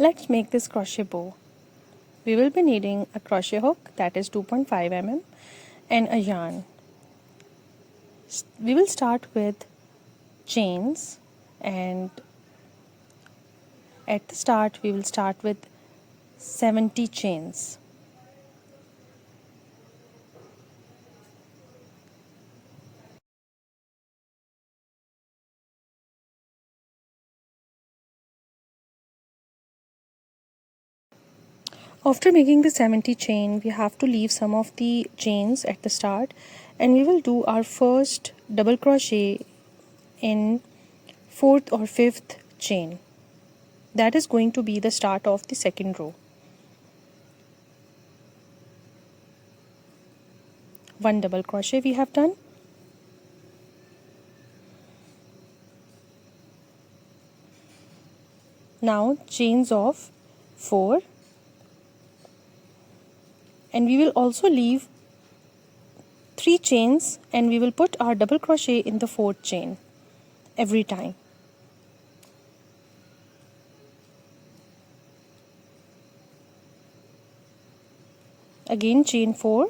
Let's make this crochet bow. We will be needing a crochet hook, that is 2.5 mm, and a yarn. We will start with chains, and at the start we will start with 70 chains. After making the 70 chain, we have to leave some of the chains at the start, and we will do our first double crochet in 4th or 5th chain. That is going to be the start of the second row. One double crochet we have done. Now chains of 4, and we will also leave 3 chains, and we will put our double crochet in the 4th chain every time. Again chain 4,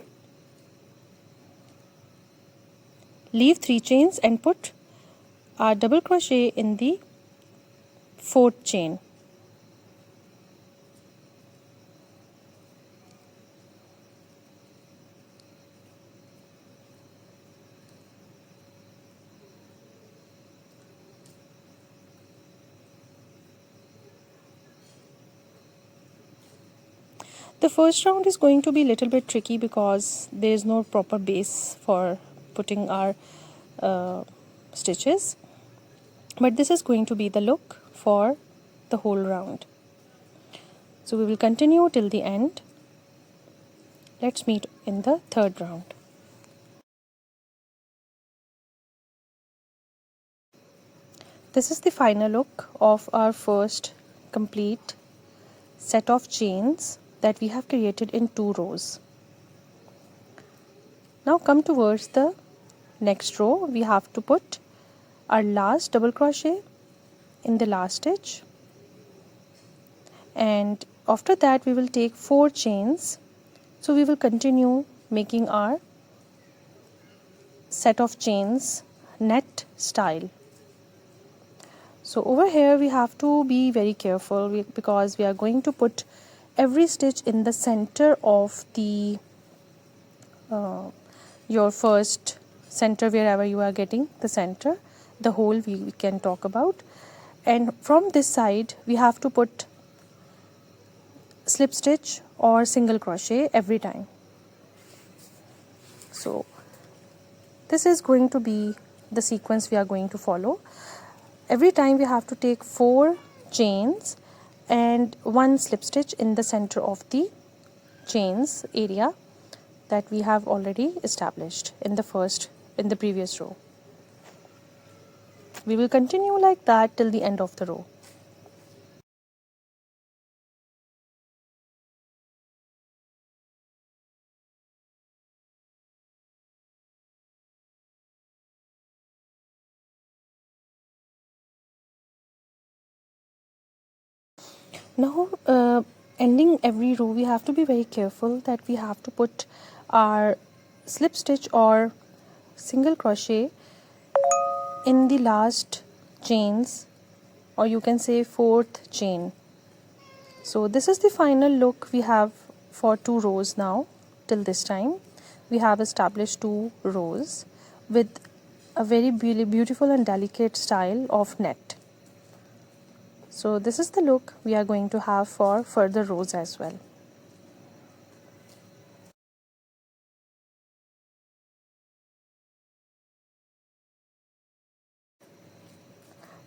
leave 3 chains and put our double crochet in the 4th chain. The first round is going to be a little bit tricky because there is no proper base for putting our stitches, but this is going to be the look for the whole round. So we will continue till the end. Let's meet in the third round. This is the final look of our first complete set of chains that we have created in 2 rows. Now come towards the next row. We have to put our last double crochet in the last stitch, and after that we will take 4 chains. So we will continue making our set of chains net style. So over here we have to be very careful because we are going to put every stitch in the center of the your first center, wherever you are getting the center, the hole we can talk about. And from this side we have to put slip stitch or single crochet every time. So this is going to be the sequence we are going to follow. Every time we have to take 4 chains and 1 slip stitch in the center of the chains area that we have already established in the previous row. We will continue like that till the end of the row. Now ending every row we have to be very careful that we have to put our slip stitch or single crochet in the last chains, or you can say 4th chain. So this is the final look we have for 2 rows now. Till this time we have established 2 rows with a very beautiful and delicate style of net. So this is the look we are going to have for further rows as well.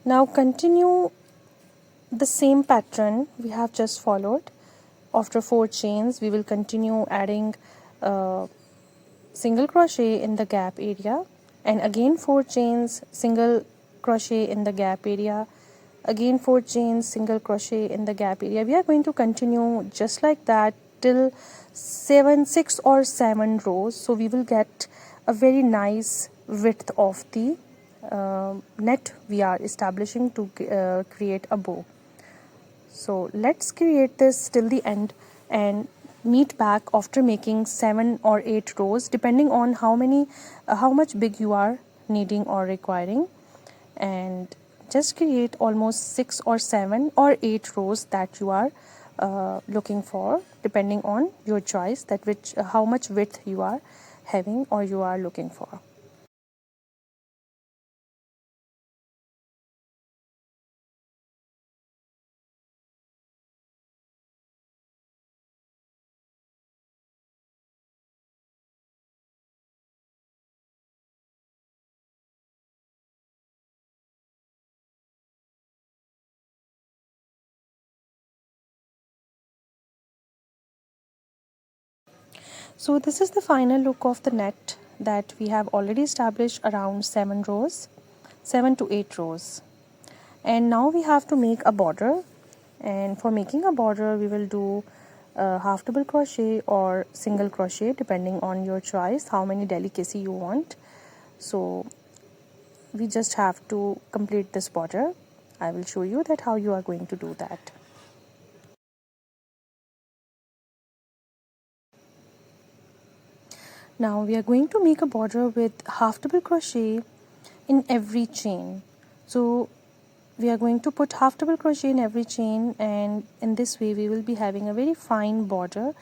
Now continue the same pattern we have just followed. After 4 chains we will continue adding single crochet in the gap area, and again 4 chains, single crochet in the gap area, again 4 chains, single crochet in the gap area. We are going to continue just like that till 6 or 7 rows. So we will get a very nice width of the net we are establishing to create a bow. So let's create this till the end and meet back after making 7 or 8 rows, depending on how much big you are needing or requiring, and just create almost 6 or 7 or 8 rows that you are looking for, depending on your choice, that which how much width you are having or you are looking for. So this is the final look of the net that we have already established around 7 rows, 7 to 8 rows. And now we have to make a border, and for making a border we will do half double crochet or single crochet, depending on your choice how many delicacy you want. So we just have to complete this border. I will show you that how you are going to do that. Now we are going to make a border with half double crochet in every chain. So we are going to put half double crochet in every chain, and in this way we will be having a very fine border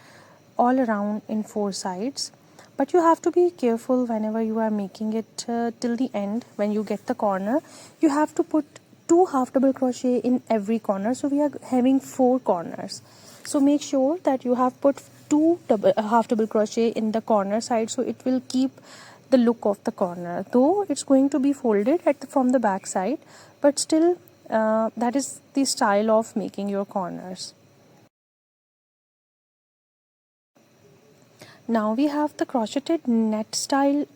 all around in 4 sides. But you have to be careful whenever you are making it till the end. When you get the corner, you have to put 2 half double crochet in every corner. So we are having 4 corners, so make sure that you have put 2 half double crochet in the corner side, so it will keep the look of the corner, though it's going to be folded from the back side, but still that is the style of making your corners. Now we have the crocheted net style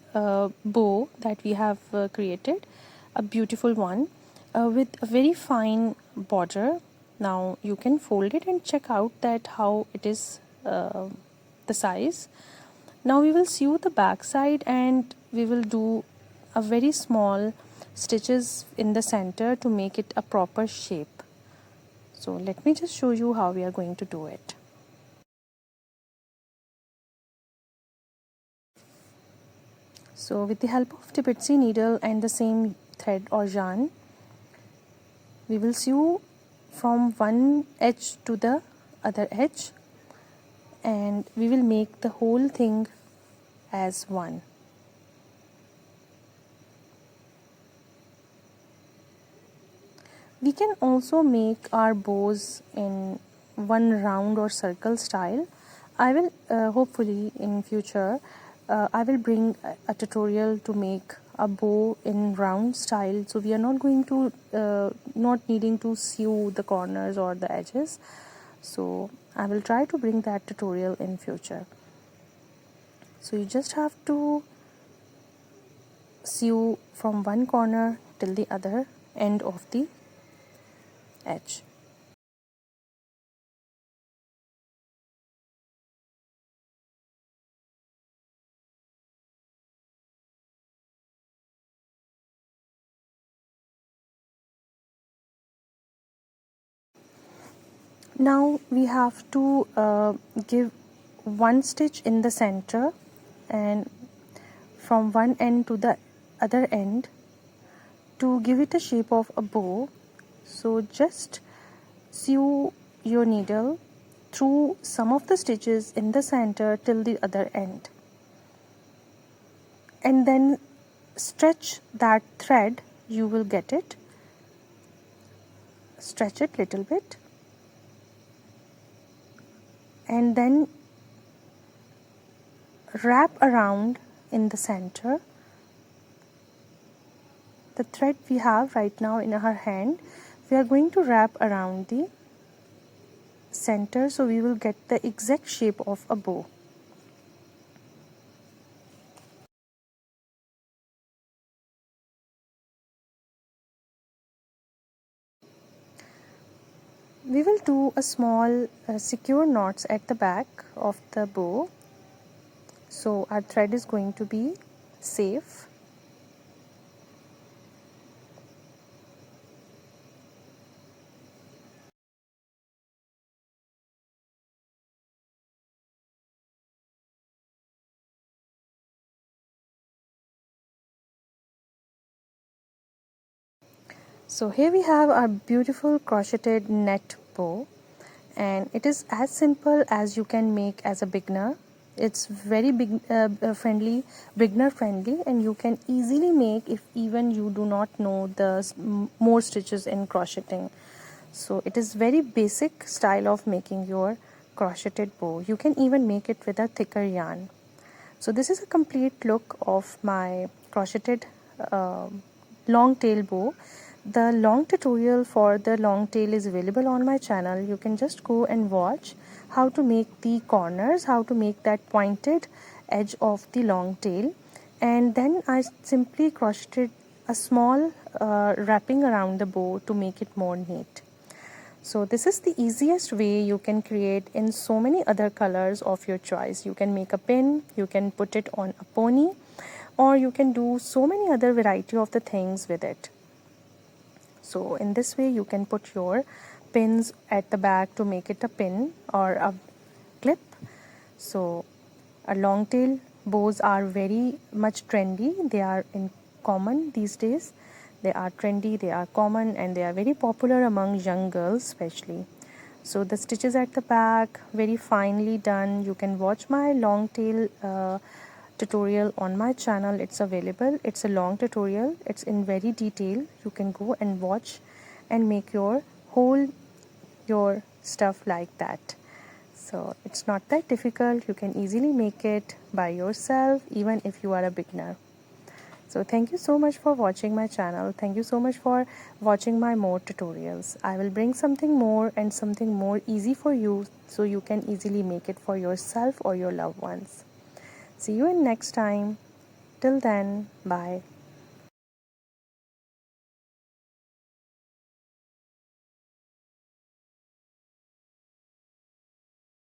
bow that we have created, a beautiful one with a very fine border. Now you can fold it and check out that how it is the size. Now we will sew the back side, and we will do a very small stitches in the center to make it a proper shape. So let me just show you how we are going to do it. So with the help of the bitsy needle and the same thread or yarn, we will sew from one edge to the other edge, and we will make the whole thing as one. We can also make our bows in one round or circle style. I will hopefully in future I will bring a tutorial to make a bow in round style, so we are not going to not needing to sew the corners or the edges. So I will try to bring that tutorial in future. So you just have to sew from one corner till the other end of the edge. Now we have to give one stitch in the center, and from one end to the other end, to give it a shape of a bow. So just sew your needle through some of the stitches in the center till the other end, and then stretch that thread. You will get it, stretch it little bit, and then wrap around in the center. The thread we have right now in our hand, we are going to wrap around the center, so we will get the exact shape of a bow. We will do a small secure knots at the back of the bow, so our thread is going to be safe. So here we have our beautiful crocheted net bow, and it is as simple as you can make as a beginner. It's very friendly, beginner friendly, and you can easily make if even you do not know the more stitches in crocheting. So it is very basic style of making your crocheted bow. You can even make it with a thicker yarn. So this is a complete look of my crocheted long tail bow. The long tutorial for the long tail is available on my channel. You can just go and watch how to make the corners, how to make that pointed edge of the long tail, and then I simply crocheted a small wrapping around the bow to make it more neat. So this is the easiest way you can create in so many other colors of your choice. You can make a pin, you can put it on a pony, or you can do so many other variety of the things with it. So in this way you can put your pins at the back to make it a pin or a clip. So a long tail bows are very much trendy. They are in common these days. They are trendy, they are common, and they are very popular among young girls especially. So the stitches at the back, very finely done. You can watch my long tail tutorial on my channel. It's available. It's a long tutorial. It's in very detail. You can go and watch and make your stuff like that. So it's not that difficult. You can easily make it by yourself even if you are a beginner. So thank you so much for watching my channel. Thank you so much for watching my more tutorials. I will bring something more and something more easy for you so you can easily make it for yourself or your loved ones. See you in next time. Till then, bye.